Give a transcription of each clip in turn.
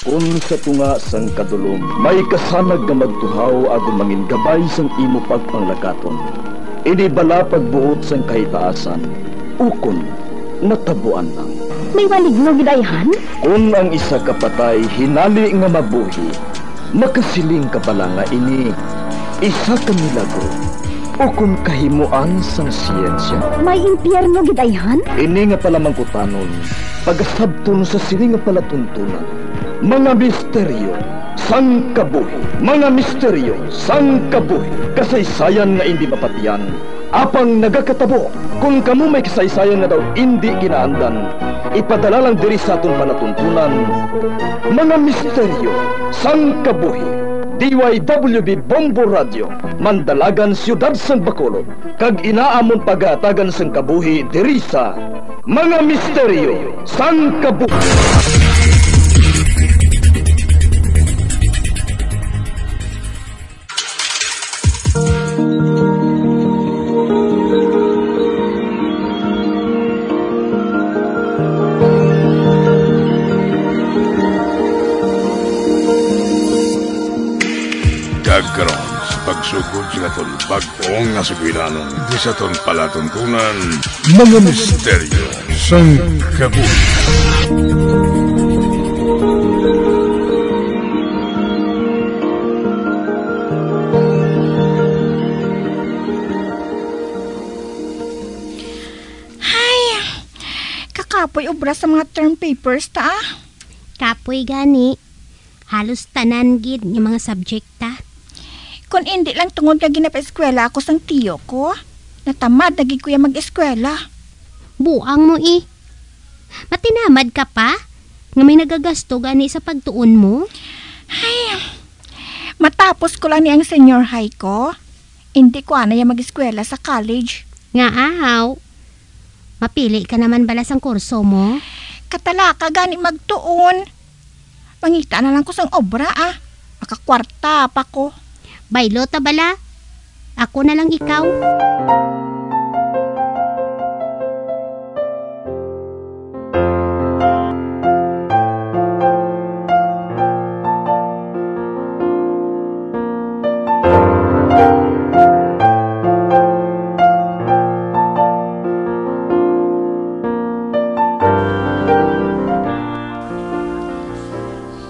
Kung sa tunga sang kadulom, may kasanag nga magtuhaw agon mangin gabay sang imo pagpanglakaton. Ini bala pagbuot sang kahitaasan, ukon natabuan lang. May maligno gidayhan? Kung ang isa kapatay hinali nga mabuhi, makasiling ka pala nga ini isa ka milagro o kung kahimuan sang siyensya. May impyerno gidayhan? Ini nga pala mangkutanon, pagasabton sa sili nga palatuntunan. Mga misteryo sang kabuhi, mga misteryo sang kabuhi, kasaysayan nga hindi mapatiyan, apang nagakatabo. Kung kamo may kasaysayan nga daw hindi ginaandan, ipadala lang diri sa atong palatuntunan. Mga misteryo sang kabuhi, DYWB Bombo Radio, Mandalagan, Siyudad San Bacolod, kag inaamon pagatagan sang kabuhi diri sa Mga Misteryo sang Kabuhi. Karon sa pagsugod sa aton bagong nasugwilanon di sa aton palatuntunan, Mga Misteryo sang Kabuhi. Hay, kakapoy obra sa mga term papers ta. Kapoy gani. Halos tanan gid ng mga subjekta. Kung hindi lang tungod nga ginapa-eskwela ako sang tiyo ko, natamad naging kuya mag-eskwela. Buang mo Matinamad ka pa? Nga may nagagasto gani sa pagtuon mo? Ay, matapos ko lang ni ang senior high ko, hindi ko na yung mag-eskwela sa college. Nga ahaw. Mapili ka naman bala sang kurso mo? Katalaka gani magtuon. Mangita na lang ko sang obra Makakwarta pa ko. Baylo ta bala? Ako na lang ikaw.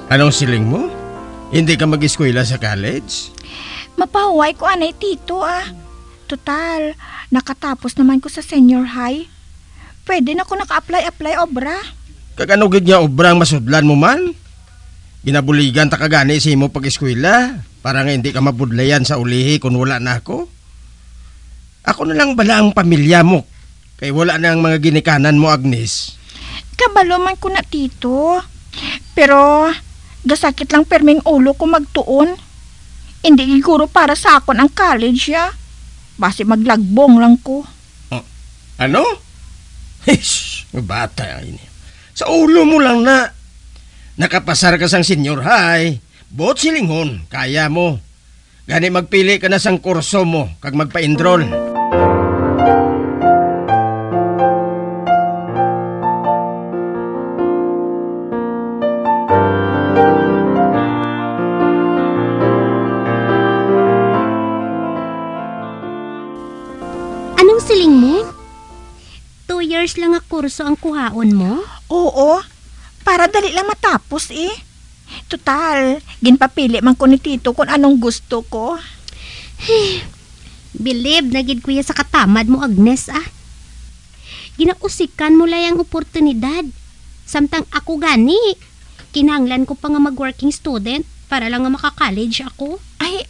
Anong siling mo? Hindi ka mag-eskwela sa college? Mapahuway ko anay tito Total, nakatapos naman ko sa senior high. Pwede na ko naka-apply obra. Kaganugid niya obrang masudlan mo man? Ginabuligan ta kagani sa imo pag-eskwela para nga hindi ka mabudlayan sa ulihi kung wala na ako. Ako na lang bala ang pamilya mo, kay wala na ang mga ginikanan mo, Agnes. Kabalo man ko na tito. Pero gasakit lang perming ulo ko magtuon. Hindi siguro para sa akon ang college Basi maglagbong lang ko. Ano? Hish, bata ini. Sa ulo mo lang na. Nakapasar ka sang senior high. Bot silingon, kaya mo. Gani magpili ka na sang kurso mo kag magpa-enroll. Siling mo? 2 years lang ang kurso ang kuhaon mo? Oo, para dali lang matapos Total, ginpapili man ko ni tito kung anong gusto ko. Believe na gid kuya sa katamad mo, Agnes Ginausikan mo lang ang oportunidad. Samtang ako gani, kinahanglan ko pa nga mag-working student para lang nga maka-college ako. Ay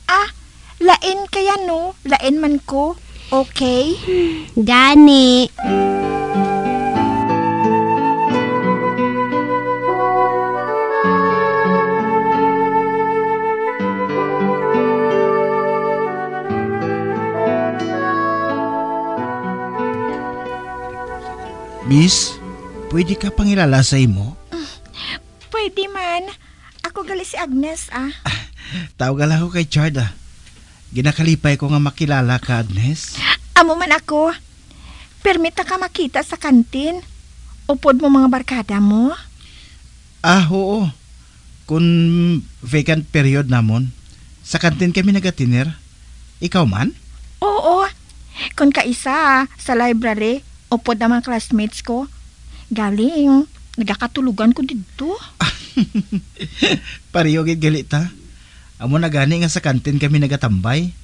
lain kaya no? Lain man ko. Okay? Gani. Miss, pwede ka pangilala sa imo? Pwede man. Ako gali si Agnes, Tawagal ako kay Chard, Ginakalipay ko nga makilala ka, Agnes. Amo man ako. Permita ka makita sa kantin. Upod mo mga barkada mo? Oo. Kung vacant period namon, sa kantin kami nagatiner. Ikaw man? Oo. Kung kaisa sa library, upod naman classmates ko. Galing, nagakatulugan ko dito. Pariyogit galita. Amo na gani nga sa kantin kami nagatambay.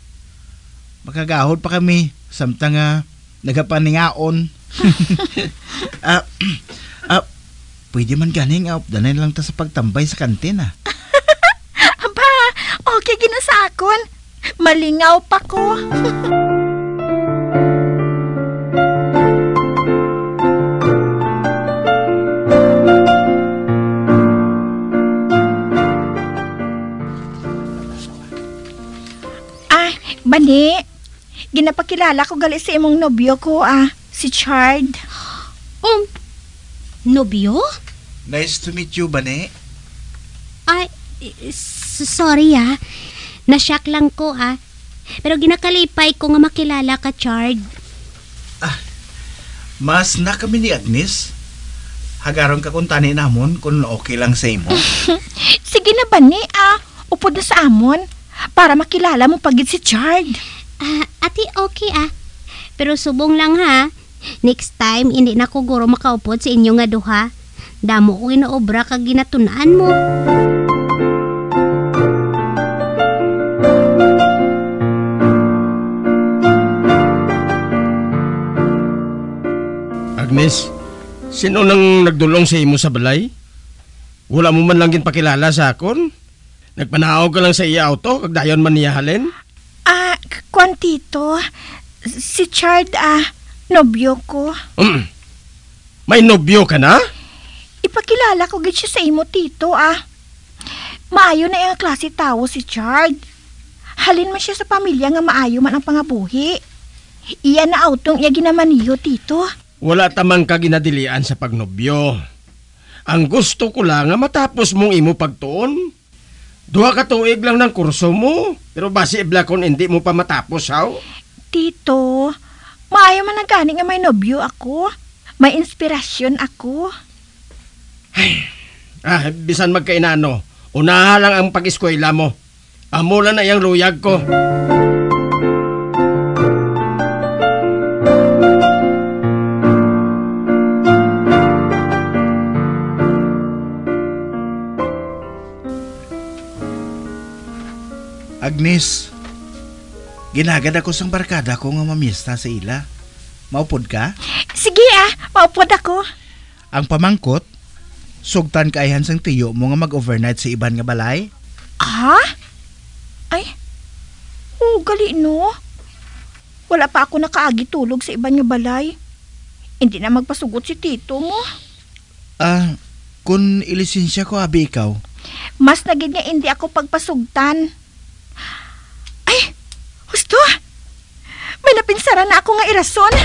Makagahod pa kami samtang nagapaningaon. Pwede man gani nga updanan lang ta sa pagtambay sa kantin Aba, okay gina sa akon. Malingaw pa ko. Bani, ginapakilala ko gali sa imong nobyo ko, si Chard. Nobyo? Nice to meet you, Bane. Ay, sorry Nashock lang ko Pero ginakalipay ko nga makilala ka, Chard. Mas na kami ni Agnes. Hagaron ka kung tani namon kung okay lang sa imo. Sige na, Bani, upod na sa amon. Para makilala mo pagid si Chard. Ati okay Pero subong lang Next time, hindi na ko guro makaupod sa inyo nga duha. Damo ko ginaobra kag ginatunaan mo. Agnes, sino nang nagdulong sa imo sa balay? Wala mo man lang ginpakilala sa akon? Nagpanaog ka lang sa iya auto, kag dayon man niya halin? Kwantito, si Chard, nobyo ko. May nobyo ka na? Ipakilala ko gid siya sa imo, tito, Maayo na yung klase tao si Chard. Halin man siya sa pamilya nga maayo man ang pangabuhi. Iya na autong iya ginamaniyo, tito. Wala tamang ka ginadilian sa pagnobyo. Ang gusto ko lang nga matapos mong imo pagtuon. 2 ka tuig lang ng kurso mo, pero basi ibla kung hindi mo pa matapos, Tito, maayo man na gani nga may nobyo ako. May inspirasyon ako. Bisan magkainano, unaha lang ang pag-eskwela mo. Amula na yung luyag ko. Agnes, ginagad ako sang barkada ko nga mamista sa ila. Maupod ka? Sige maupod ako. Ang pamangkot, sugtan kaayan sang tiyo mo nga mag-overnight sa iban nga balay? Ay, gali no. Wala pa ako nakaagi tulog sa iban nga balay. Hindi na magpasugot si tito mo. Kung ilisensya ko, abi ikaw? Mas naging nga hindi ako pagpasugtan. Ay, husto! May napinsara na ako nga irason.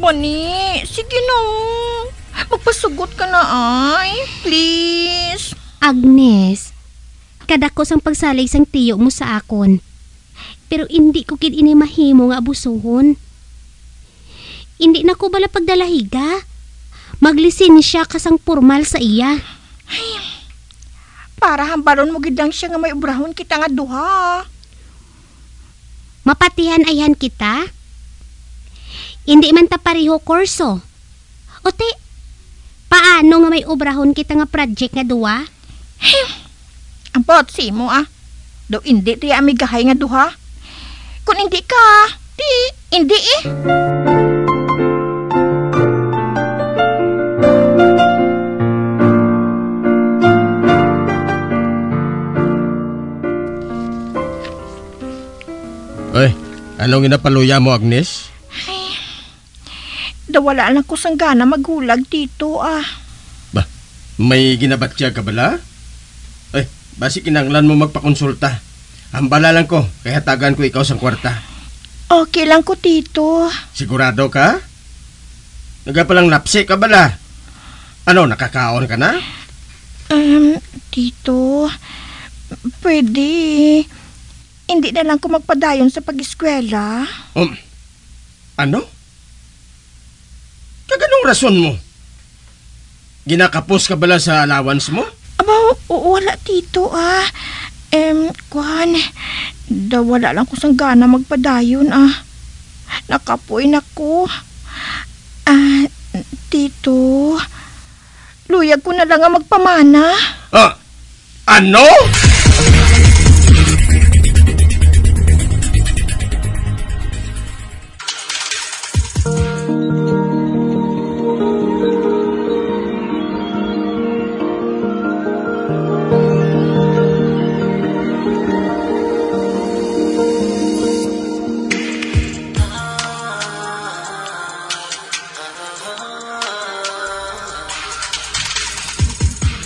Bani, sige na. Magpasugot ka na please. Agnes, kadako sang pagsalig sang tiyo mo sa akon. Pero hindi ko kid ini mahimo nga abusuhon. Hindi na ko bala pagdalahiga. Maglisensya ka sang formal sa iya. Ay, para hambaron mo gid lang siya nga may ubrahon kita nga duha. Mapatihan ayhan kita? Hindi man ta pareho kurso. Ote, paano nga may ubrahon kita nga project nga duha? Ang potsi mo Do hindi ti amigahay nga duha. Kung hindi ka, hindi Ay, anong inapaluya mo, Agnes? Wala lang ko sang gana maghulag dito Ba, may ginabatya ka bala? Ay, basi kinanglan mo magpakonsulta. Hambala lang ko, kaya tagan ko ikaw sang kwarta. Okay lang ko, tito. Sigurado ka? Nagapalang napsi ka bala? Ano, nakakaon ka na? Tito, Pwede. Hindi na lang ko magpadayon sa pag-eskwela. Ano? Kaganong rason mo? Ginakapos ka bala sa allowance mo? Aba, wala tito Kwan, wala lang ko sang gana magpadayon Nakapoy na ko. Tito, luyag ko na lang magpamana. Ano?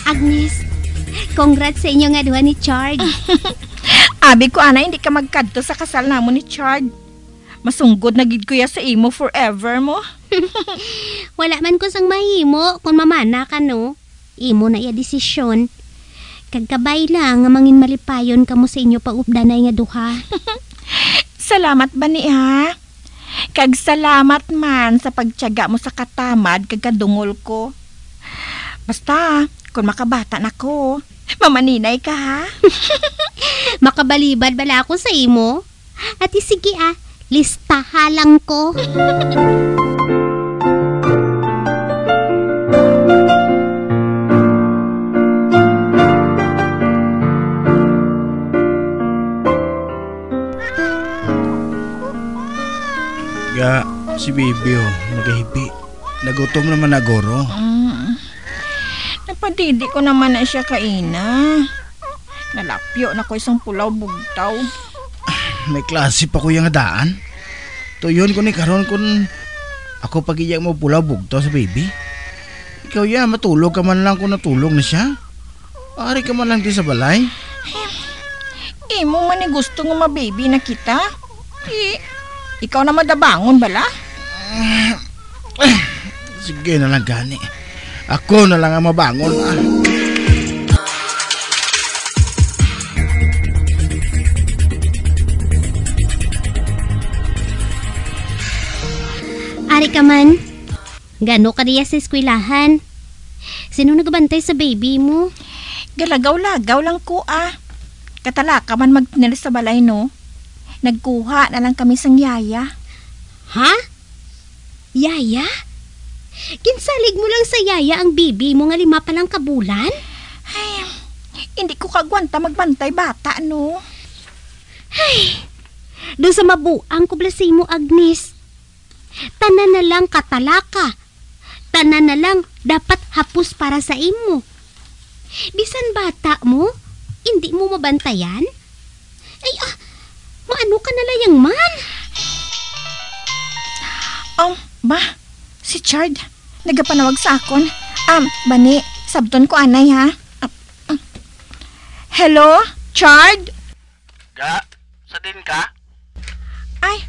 Agnes, congrats sa inyo nga duha ni Chard. Abi ko, hindi ka magkadto sa kasal namo ni Chard. Masunggod na gid ko ya sa imo forever mo. Wala man ko sang mahimo kung mamana ka no. Imo na iya desisyon. Kagkabay lang nga mangin malipayon kamo sa inyo paupdanay nga duha. Salamat ba ni Kag salamat man sa pagtiyaga mo sa katamad kag kadungol ko. Basta, kung makabata na ko, mamaninay ka Makabalibad bala ako sa imo. At sige listahalang ko. Si Bibi nagahibi. Nagutom naman na goro. Napadidi ko naman na siya kaina. Nalapyo na ko isang pulaw bugtaw. May klase pa ko yung daan. Tuyon ko ni karon kun ako pagiyak mo pulaw bugtaw sa baby. Ikaw matulog ka man lang kung natulog na siya. Ari ka man lang di sa balay. Imo man ni gusto nga ma-baby na kita. Ikaw na madabangon bala? Sige na lang gani. Ako na lang ang mabangon Ari ka man. Gano ka diya sa eskwelahan? Sino nagbantay sa baby mo? Galagaw-lagaw lang ko Katalaka man magtinil sa balay no. Nagkuha na lang kami sang yaya. Ha? Yaya? Kinsalig mo lang sa yaya ang baby mo nga 5 pa lang kabulan? Ay, hindi ko kagwanta magbantay bata no. Ay, doon sa mabuang kublasi mo Agnes. Tanan na lang katalaka. Tanan na lang dapat hapus para sa imo. Bisan bata mo, hindi mo mabantayan? Ay maano ka nalayang man? Ba? Si Chard, nagapanawag sa akon. Bani, sabton ko anay Hello, Chard? Sa din ka? Ay,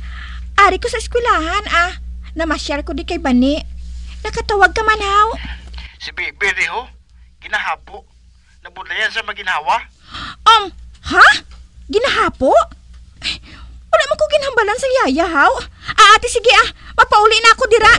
ari ko sa eskwelahan Namasyar ko di kay Bani. Nakatawag ka man Si Bibi ginahapo. Nabudlayan sa maginawa. Ha? Ginahapo? Wala man ko ginhambalan sa yaya ate sige mapauli na ako dira.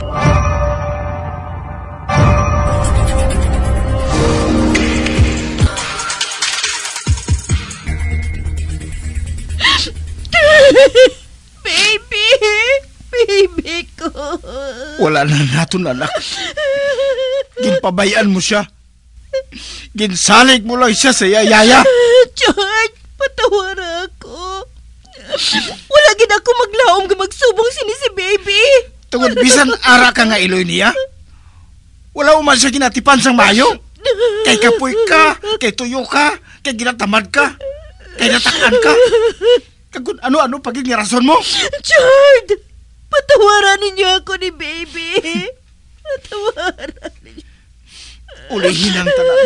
Baby ko. Wala na nato anak. Ginpabayaan mo siya. Ginsalig mo lang siya sa yaya. George, patawar ako. Wala gid ako maglaom nga magsubong sini si baby. Tungod bisan ara ka nga iloy niya. Wala man siya ginatipan sang mayo. Kay kapoy ka, kay tuyo ka, kay ginatamad ka, kay natakan ka. Kagud ano-ano paging rason mo? George, patawaran ninyo ako ni baby. Patawaran ninyo. Ulihin ang tanan.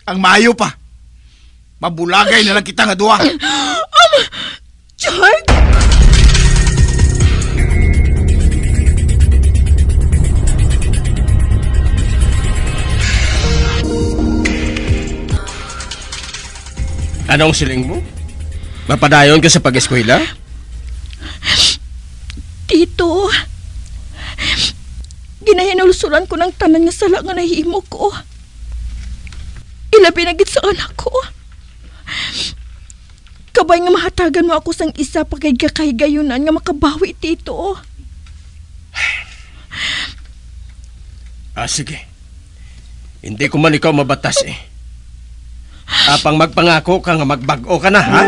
Ang mayo pa. Mabulagay na lang kita nga duwa. George! Anong siling mo? Mapadayon ka sa pag-eskwela? Tito, ginahinulsuran ko ng tanan nga sala nga nahimo ko. Ilabi na gid sa anak ko. Kabay nga mahatagan mo ako sang isa pa kay gayunan nga makabawi, Tito. Sige. Hindi ko man ikaw mabatas eh. Apang magpangako ka nga magbag-o ka na, ha?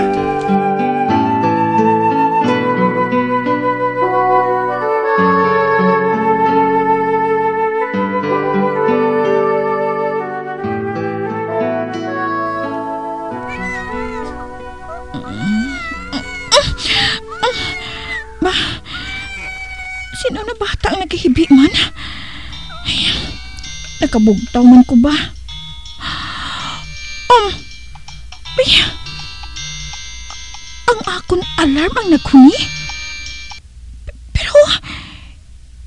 Sino na bata ang naghihibi man? Ay, nakabugtaw man ko ba? Ang akon alarm ang naghuni? Pero,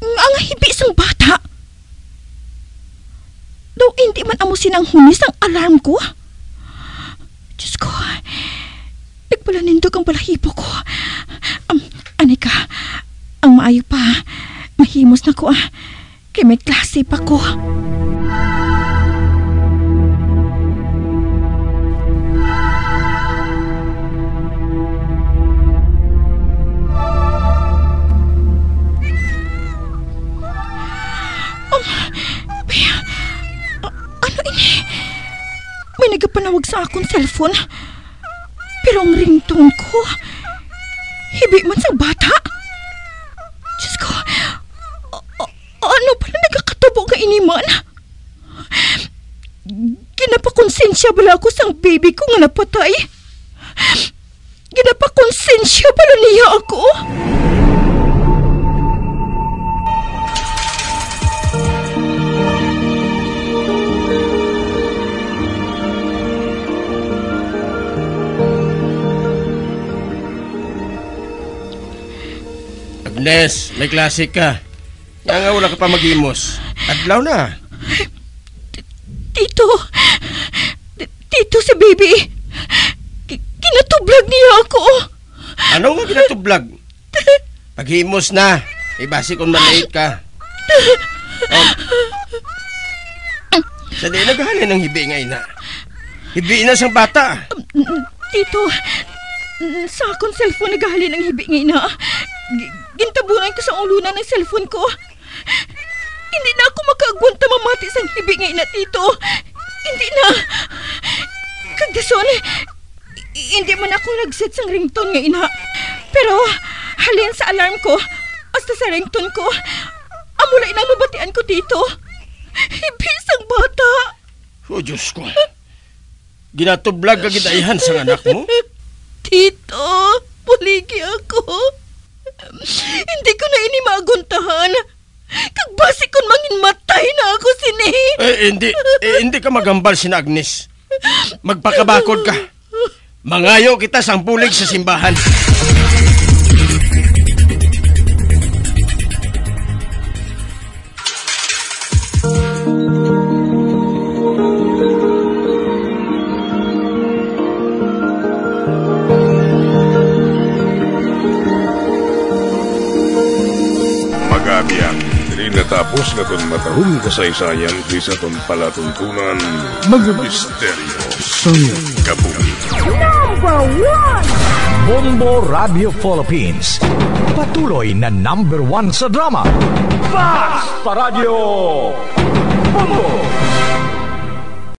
ang hibi sang bata? Daw hindi man amo sinang hunis ang alarm ko? Diyos ko, nagpalanindog ang balahibo ko. Anika, ang maayo pa, mahimos na ko kay may klase pa ko. Ano ini? May nagapanawag sa akong cellphone. Pero ang ringtone ko, hibi man sa bata. Diyos ko, ano pala nagkakatabo ka iniman? Ginapakonsensya bala ako sang baby ko nga napatay. Ginapakonsensya bala niya ako. Agnes, may klase ka. Nga wala ka pa mag-imos. Adlaw na. Tito si baby. Kinatublag niya ako. Ano nga kinatublag? Pag-imos na. Ibasi kung malate ka. Sa di naghahalin ng hibi nga ina. Hibi na sang bata. Tito, sa akong cellphone naghahalin ng hibi nga ina. Gintabunan ko sa ulunan ng cellphone ko. Hindi na ako makaagwanta mamati sa hibi nga ina, Tito. Hindi na. Kagdason, hindi man ako nag-set sang ringtone nga ina. Pero halin sa alarm ko, hasta sa ringtone ko, amulay na mabatian ko, Tito. Hibi sang bata. Oh, Diyos ko. Ginatublag ka gidaihan sa anak mo? Tito, puligi ako. Hindi ko na ini maguntahan. Kagbasi kon mangin matay na ako sini. Hindi ka magambal sina Agnes. Magpakabakod ka. Mangayo kita sang pulig sa simbahan. Natapos na itong matahong kasaysayan di sa itong palatuntunan mga misteryo sa kabuhi. Number 1! Bombo Radio Philippines. Patuloy na number 1 sa drama. Fast pa Radio! Bombo!